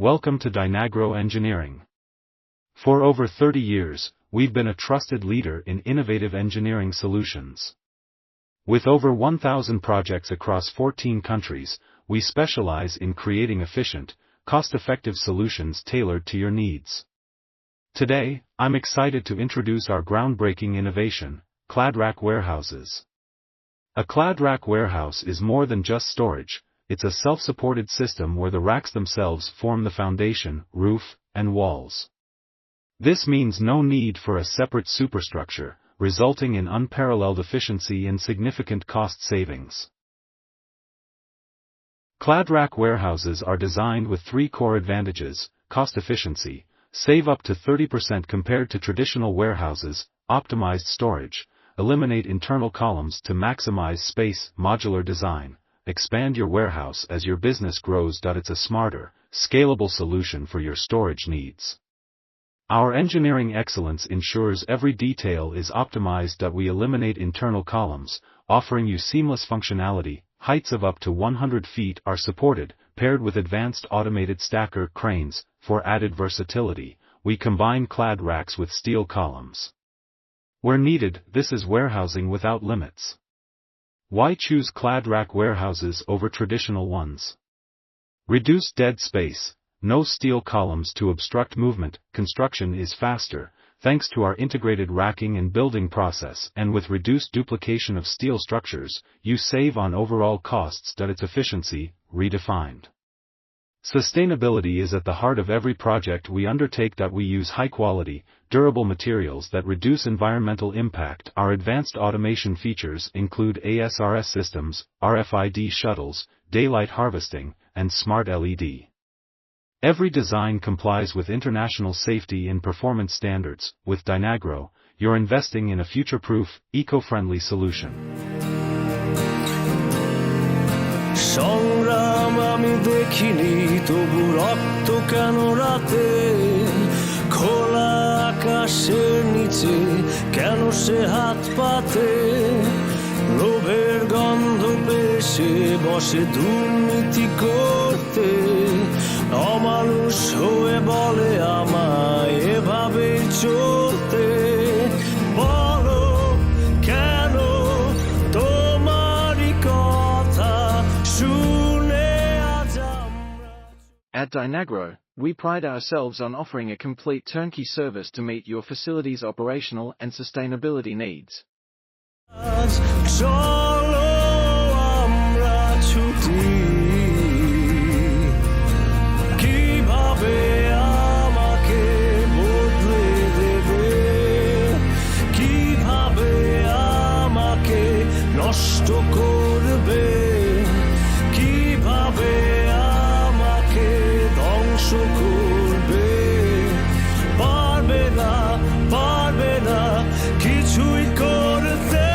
Welcome to Dynagro Engineering. For over 30 years, we've been a trusted leader in innovative engineering solutions. With over 1,000 projects across 14 countries, we specialize in creating efficient, cost-effective solutions tailored to your needs. Today, I'm excited to introduce our groundbreaking innovation, CladRack Warehouses. A CladRack warehouse is more than just storage. It's a self-supported system where the racks themselves form the foundation, roof, and walls. This means no need for a separate superstructure, resulting in unparalleled efficiency and significant cost savings. CladRack warehouses are designed with three core advantages: cost efficiency, save up to 30% compared to traditional warehouses, optimized storage, eliminate internal columns to maximize space, modular design. Expand your warehouse as your business grows. It's a smarter, scalable solution for your storage needs. Our engineering excellence ensures every detail is optimized. We eliminate internal columns, offering you seamless functionality. Heights of up to 100 feet are supported, paired with advanced automated stacker cranes. For added versatility, we combine clad racks with steel columns. Where needed, this is warehousing without limits. Why choose CladRack warehouses over traditional ones? Reduced dead space, no steel columns to obstruct movement. Construction is faster, thanks to our integrated racking and building process, and with reduced duplication of steel structures, you save on overall costs. Its efficiency, redefined. Sustainability is at the heart of every project we undertake. We use high-quality, durable materials that reduce environmental impact. Our advanced automation features include ASRS systems, RFID shuttles, daylight harvesting, and smart LED. Every design complies with international safety and performance standards. With Dynagro, you're investing in a future-proof, eco-friendly solution. সংগ্রাম আমি দেখিনি তবু রক্ত কেন রাতে খোলা আকাশের নিচে কেন সে হাত পাতে লোভের গন্ধ পেশে বসে দুর্নীতি করতে অমানুষ হয়ে বলে আমায় এভাবে চলতে বলো কেন তোমারই কথা শুনে আজ At Dynagro, we pride ourselves on offering a complete turnkey service to meet your facility's operational and sustainability needs. চলো আমরা ছুটি কিভাবে আমাকে বদলে দেবে কিভাবে আমাকে নষ্ট করবে কিভাবে আমাকে ধ্বংস করবে পারবে না কিছুই করতে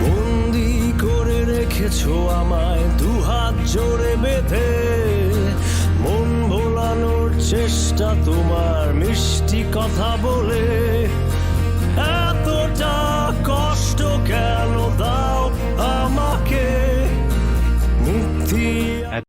বন্দি করে রেখেছো আমায় দুহাত জোড়ে বেঁধে মন ভোলানোর চেষ্টা তোমার মিষ্টি কথা বলে এতটা